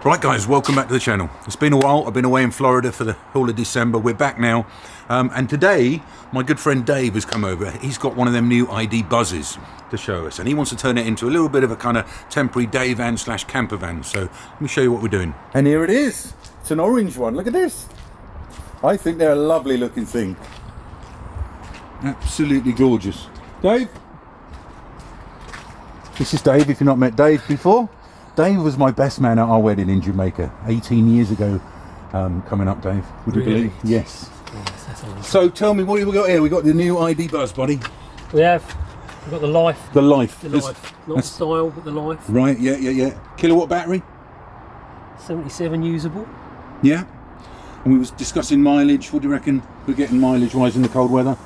Right guys, welcome back to the channel. It's been a while. I've been away in Florida for the whole of December. We're back now. And today, my good friend Dave has come over. He's got one of them new ID buzzes to show us. And he wants to turn it into a little bit of a kind of temporary day van slash camper van. So let me show you what we're doing. And here it is. It's an orange one. Look at this. I think they're a lovely looking thing. Absolutely gorgeous. Dave? This is Dave, if you've not met Dave before. Dave was my best man at our wedding in Jamaica 18 years ago. Coming up, Dave, would you believe? Yes. So tell me, what have we got here? We got the new ID buzz, buddy. We've got the Life. The Life. The Life. Not the style, but the Life. Right, yeah. Kilowatt battery? 77 usable. Yeah. And we was discussing mileage. What do you reckon we're getting mileage-wise in the cold weather?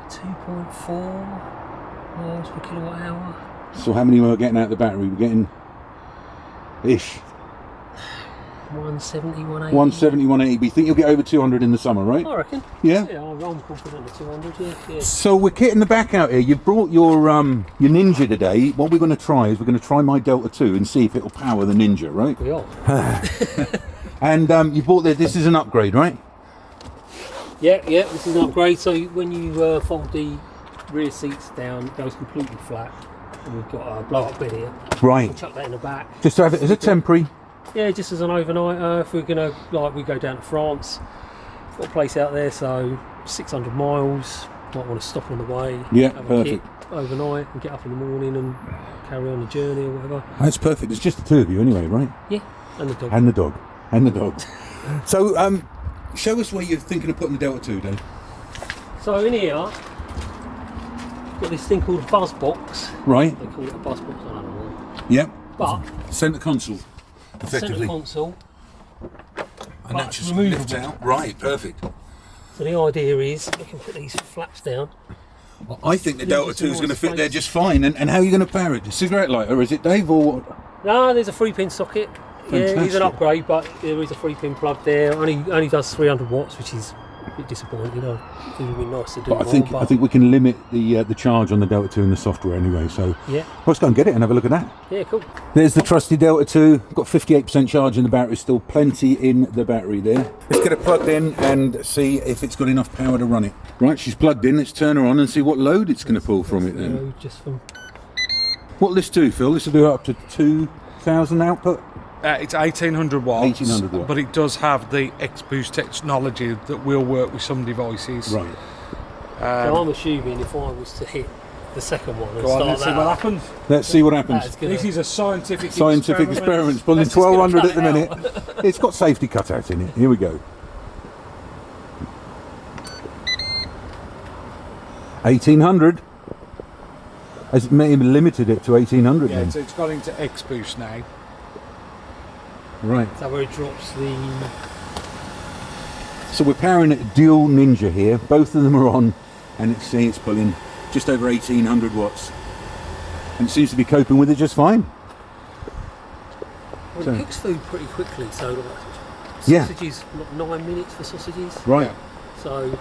2.4 miles per kilowatt hour. So how many were we getting out of the battery? We're getting ish 170, 180. 170, 180. But you think you'll get over 200 in the summer, right? I reckon. Yeah? Yeah, I'm confident of 200, yeah. So we're kitting the back out here. You've brought your Ninja today. What we're going to try is we're going to try my Delta 2 and see if it'll power the Ninja, right? We are. And you bought this is an upgrade, right? Yeah, this is an upgrade. So when you fold the rear seats down, it goes completely flat. And we've got a blow-up bed here. Right. We'll chuck that in the back. Just to have it as a temporary. Yeah, just as an overnight. If we're gonna we go down to France, got a place out there, so 600 miles. Might want to stop on the way. Yeah, have perfect. A kit overnight and get up in the morning and carry on the journey or whatever. That's perfect. It's just the two of you anyway, right? Yeah, and the dog. And the dog. And the dog. So, show us where you're thinking of putting the Delta 2, Dave. So in here, got this thing called Buzz Box. Right. They call it a Buzz Box, I don't know. Yep. But Centre console, effectively. centre console. And that just lifts out. Right, perfect. So the idea is we can put these flaps down. Well, I think the Delta 2 is going to fit there just fine. And how are you going to power it? A cigarette lighter, is it, Dave, or what? No, there's a 3-pin socket. Fantastic. Yeah, it's an upgrade, but there is a 3-pin plug there. Only does 300 watts, which is a bit disappointing. It would be nice to do. But I think we can limit the charge on the Delta 2 in the software anyway. So yeah, let's go and get it and have a look at that. Yeah, cool. There's the trusty Delta 2. Got 58% charge in the battery. Still plenty in the battery there. Let's get it plugged in and see if it's got enough power to run it. Right, she's plugged in. Let's turn her on and see what load it's going to pull from it then. Just from. What'll this do, Phil? This will do up to 2,000 output. It's 1800 watts, 1800 watts, but it does have the X-Boost technology that will work with some devices. Right. So I'm assuming if I was to hit the second one and Go on, start let's see that what up, happens. Let's see what happens. This is a scientific experiment. It's pulling Let's just get 1200 it at the minute. It's got safety cutouts in it. Here we go. 1800. Has it limited it to 1800 Yeah, then? it's got into X-Boost now. Right. is that where it drops the? So we're powering a dual Ninja here. Both of them are on, and it's pulling just over 1800 watts, and it seems to be coping with it just fine. Well, it cooks food pretty quickly. So Yeah. sausages, 9 minutes for sausages. Right. So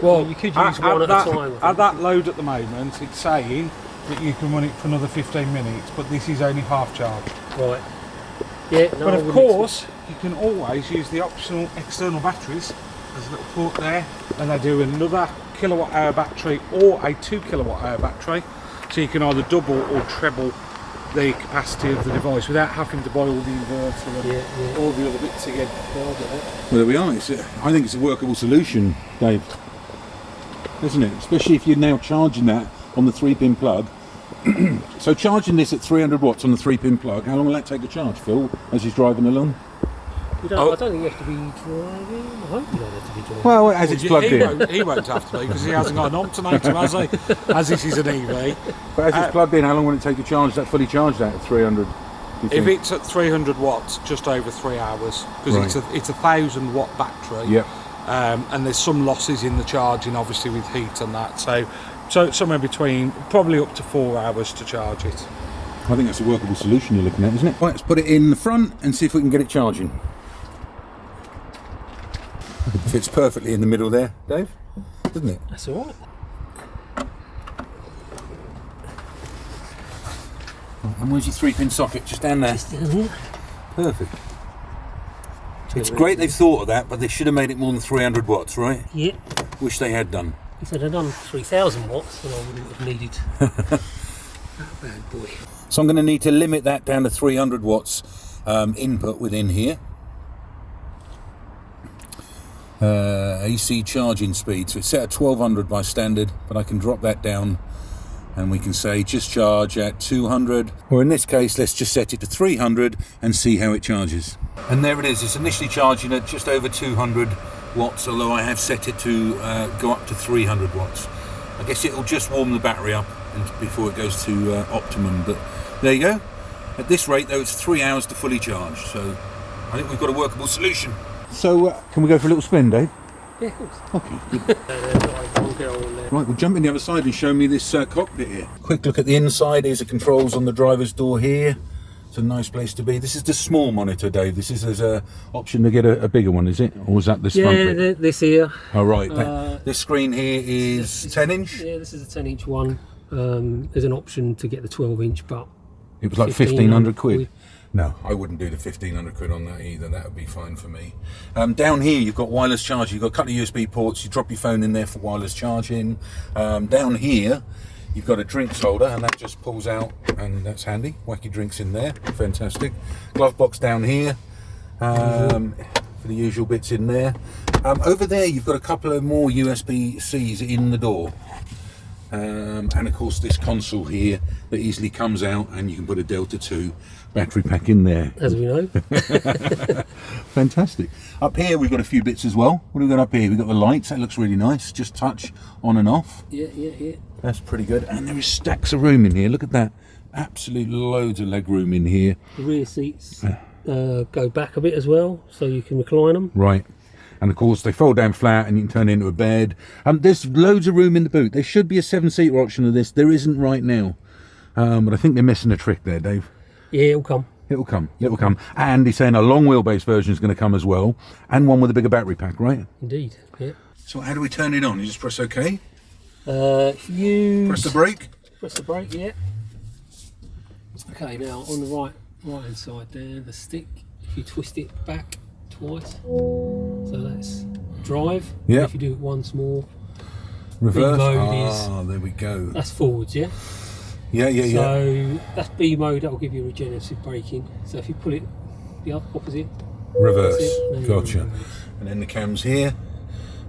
Well, you could use one at a time. At that load at the moment, it's saying that you can run it for another 15 minutes, but this is only half charge. Right. Yeah. No, But of course, you can always use the optional external batteries. There's a little port there, and they do another kilowatt hour battery or a 2 kilowatt hour battery, so you can either double or treble the capacity of the device without having to buy all the inverter and all the other bits again. Well, there we are. I think it's a workable solution, Dave. Isn't it? Especially if you're now charging that on the 3-pin plug. So charging this at 300 watts on the 3-pin plug, how long will that take to charge, Phil, as he's driving along? I don't think you have to be driving. I hope you don't have to be driving. Well, as it's plugged in. He won't have to be because he hasn't got an alternator, has he? As this is an EV. But as it's plugged in, how long will it take to charge that fully charged out at 300? If it's at 300 watts, just over 3 hours, because it's a 1,000 watt battery. Yep. And there's some losses in the charging, obviously with heat and that. So somewhere between probably up to 4 hours to charge it. I think that's a workable solution you're looking at, isn't it? Right, let's put it in the front and see if we can get it charging. It fits perfectly in the middle there, Dave, doesn't it? That's all right. And where's your 3-pin socket? Just down there. Just down here. Perfect. It's great they've thought of that, but they should have made it more than 300 watts, right? Yeah. Wish they had done. If they'd have done 3,000 watts, then I wouldn't have needed that bad boy. So I'm going to need to limit that down to 300 watts input within here. AC charging speed, so it's set at 1200 by standard, but I can drop that down and we can say just charge at 200, or in this case let's just set it to 300 and see how it charges. And there it is, it's initially charging at just over 200 watts, although I have set it to go up to 300 watts. I guess it'll just warm the battery up before it goes to optimum, but there you go. At this rate though, it's 3 hours to fully charge, so I think we've got a workable solution. So can we go for a little spin, Dave? Yeah, of course. Okay, good. Right, we'll jump in the other side and show me this cockpit here. Quick look at the inside. Here's the controls on the driver's door here. It's a nice place to be. This is the small monitor, Dave. This is an option to get a bigger one, is it? Or is that this front bit? Yeah, this here. Oh, right. This screen here is 10 inch? Yeah, this is a 10 inch one. There's an option to get the 12 inch, but it was like 1,500 quid. No, I wouldn't do the 1,500 quid on that either. That would be fine for me. Down here, you've got wireless charging. You've got a couple of USB ports. You drop your phone in there for wireless charging. Down here, you've got a drinks holder, and that just pulls out, and that's handy. Whack your drinks in there. Fantastic. Glove box down here for the usual bits in there. Over there, you've got a couple of more USB-Cs in the door. And of course this console here that easily comes out, and you can put a Delta 2 battery pack in there. As we know. Fantastic. Up here we've got a few bits as well. What have we got up here? We've got the lights. That looks really nice. Just touch on and off. Yeah. That's pretty good. And there is stacks of room in here. Look at that. Absolute loads of leg room in here. The rear seats go back a bit as well, so you can recline them. Right. And of course they fold down flat and you can turn it into a bed. There's loads of room in the boot. There should be a 7-seater option of this. There isn't right now. But I think they're missing a trick there, Dave. Yeah, it'll come. It'll come. It'll come. And he's saying a long wheelbase version is going to come as well. And one with a bigger battery pack, right? Indeed, yeah. So how do we turn it on? You just press OK? If you... Press the brake? Press the brake, yeah. Okay, now on the right hand side there, the stick, if you twist it back twice, so that's drive. Yeah. If you do it once more, Reverse. B mode there we go. that's forwards, yeah. Yeah. So that's B mode. That will give you regenerative braking. So if you pull it the opposite, Reverse. it. Gotcha. And then the cam's here,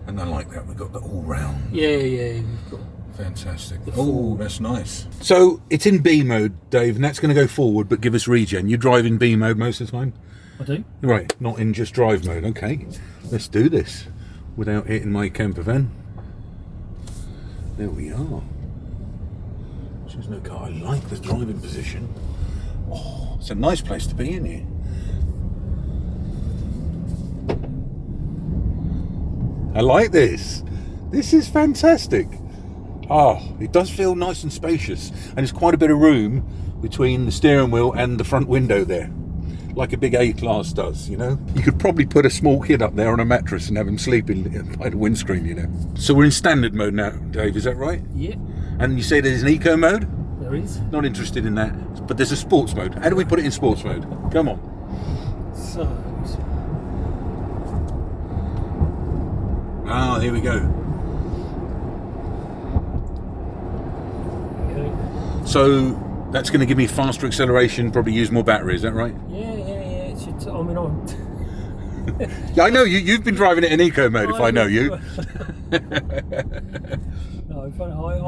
and I like that. We've got the all round. Yeah. We've got Fantastic. Oh, that's nice. So it's in B mode, Dave, and that's going to go forward, but give us regen. You drive in B mode most of the time? I do. Right, not in just drive mode. Okay, let's do this without hitting my Campervan. There we are. There's no car. I like the driving position. Oh, it's a nice place to be in here. I like this. This is fantastic. Oh, it does feel nice and spacious, and there's quite a bit of room between the steering wheel and the front window there, like a big A-Class does, you know. You could probably put a small kid up there on a mattress and have him sleeping by the windscreen, you know. So we're in standard mode now, Dave, is that right? Yeah. And you say there's an eco mode? There is. Not interested in that, but there's a sports mode. How do we put it in sports mode? Come on. So. Ah, here we go. So that's going to give me faster acceleration, probably use more battery, is that right? Yeah. It should. I mean, I'm. Yeah, I know you. You've been driving it in eco mode, if I know you. No,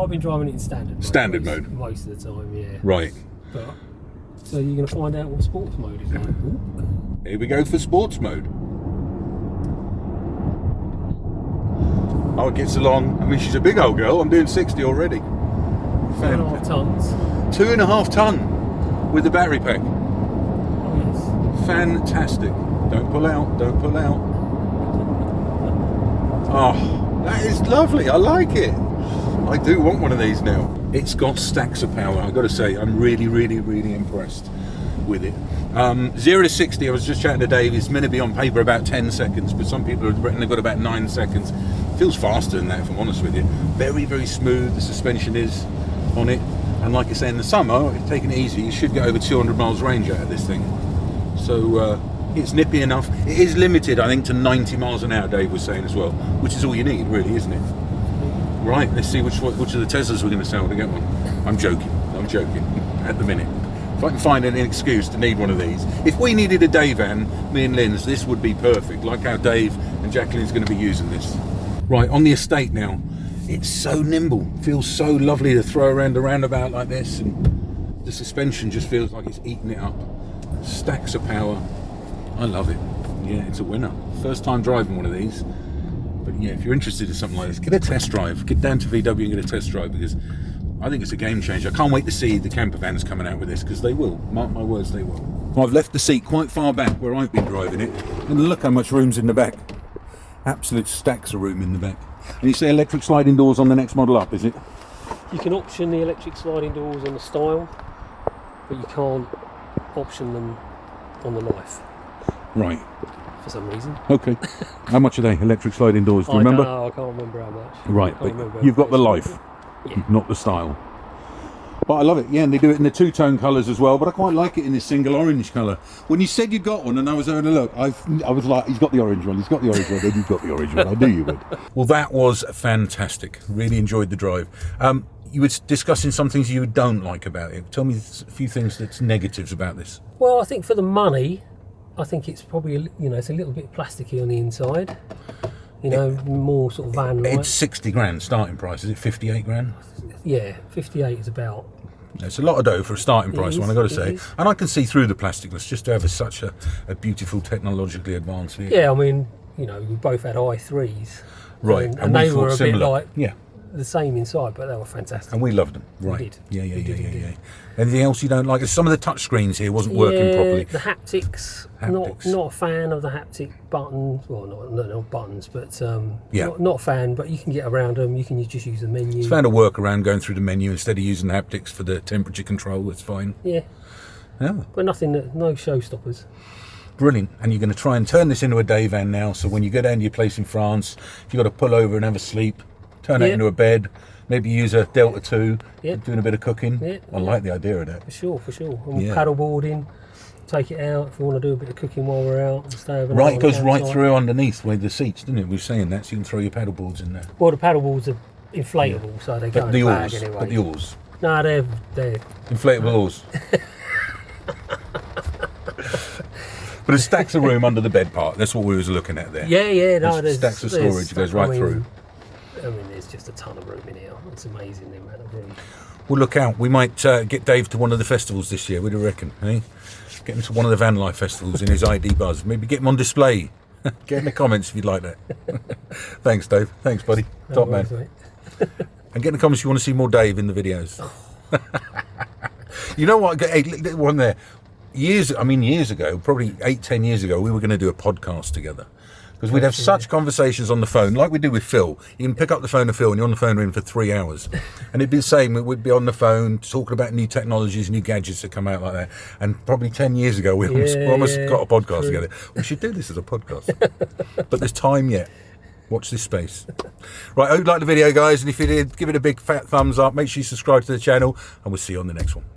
I've been driving it in standard mode. Standard mode. Most of the time, yeah. Right. But, so you're going to find out what sports mode is like. Ooh. Here we go for sports mode. Oh, it gets along. I mean, she's a big old girl. I'm doing 60 already. 2.5 tons. 2.5 ton with the battery pack. Oh, yes. Fantastic. Don't pull out. Don't pull out. Oh, that is lovely. I like it. I do want one of these now. It's got stacks of power. I've got to say, I'm really impressed with it. 0 to 60, I was just chatting to Dave, it's meant to be on paper about 10 seconds, but some people have written they've got about 9 seconds. Feels faster than that, if I'm honest with you. Very smooth, the suspension is on it. And like I say, in the summer, if taking it easy, you should get over 200 miles range out of this thing. So it's nippy enough. It is limited, I think, to 90 miles an hour, Dave was saying as well, which is all you need, really, isn't it? Right, let's see which of the Teslas we're going to sell to get one. I'm joking at the minute. If I can find an excuse to need one of these. If we needed a day van, me and Lynn's, this would be perfect, like how Dave and Jacqueline's going to be using this. Right, on the estate now. It's so nimble, feels so lovely to throw around a roundabout like this, and the suspension just feels like it's eating it up. Stacks of power. I love it. Yeah, it's a winner. First time driving one of these. But yeah, if you're interested in something like this, get a test drive. Get down to VW and get a test drive, because I think it's a game changer. I can't wait to see the Campervans coming out with this, because they will. Mark my words, they will. Well, I've left the seat quite far back where I've been driving it, and look how much room's in the back. Absolute stacks of room in the back. And you say electric sliding doors on the next model up, is it? You can option the electric sliding doors on the style, but you can't option them on the life. Right. For some reason. Okay. How much are they, electric sliding doors? Do you remember? I can't remember how much. Right, but you've got the life, not the style. But I love it, yeah, and they do it in the two-tone colours as well, but I quite like it in this single orange colour. When you said you got one and I was having a look, I was like, he's got the orange one, then you've got the orange one, I knew you would. Well, that was fantastic. Really enjoyed the drive. You were discussing some things you don't like about it. Tell me a few things that's negatives about this. Well, I think for the money, I think it's probably, it's a little bit plasticky on the inside. More sort of van-like. It's 60 grand starting price, is it 58 grand? Yeah, 58 is about. It's a lot of dough for a starting price one, I've got to say. Is. And I can see through the plasticness just to have such a beautiful, technologically advanced vehicle. Yeah, I mean, we both had i3s. Right, and they were a similar. bit like yeah. the same inside, but they were fantastic. And we loved them. Right. We did. Yeah. Anything else you don't like? Some of the touch screens here wasn't working properly. The haptics. Not a fan of the haptic buttons. Well, not buttons, but not a fan. But you can get around them. You can just use the menu. It's found a workaround going through the menu instead of using the haptics for the temperature control. That's fine. Yeah. Yeah. But no showstoppers. Brilliant. And you're going to try and turn this into a day van now. So when you go down to your place in France, if you've got to pull over and have a sleep, turn it into a bed. Maybe use a Delta 2, doing a bit of cooking. Yeah, I like the idea of that. For sure. And paddle boarding, take it out if you want to do a bit of cooking while we're out and stay overnight. Right, it goes right through underneath with the seats, doesn't it? We were saying that, so you can throw your paddle boards in there. Well, the paddle boards are inflatable, so they go in the bag anyway. But the oars? No, they're inflatable oars. But there's stacks of room under the bed part. That's what we was looking at there. Yeah. No, there's stacks of storage. It goes right through. I mean, there's just a ton of room in here. It's amazing the amount of room. Well, look out. We might get Dave to one of the festivals this year. What do you reckon? Eh? Get him to one of the van life festivals in his ID Buzz. Maybe get him on display. Get in the comments if you'd like that. Thanks, Dave. Thanks, buddy. Top man. And get in the comments if you want to see more Dave in the videos. You know what? Hey, one there. Years ago, probably 8-10 years ago, we were going to do a podcast together. Because we'd have such conversations on the phone, like we do with Phil. You can pick up the phone to Phil and you're on the phone with him for 3 hours. And it'd be the same, we'd be on the phone talking about new technologies, new gadgets that come out like that. And probably 10 years ago, we almost got a podcast together. We should do this as a podcast. But there's time yet. Watch this space. Right, I hope you liked the video, guys. And if you did, give it a big fat thumbs up. Make sure you subscribe to the channel. And we'll see you on the next one.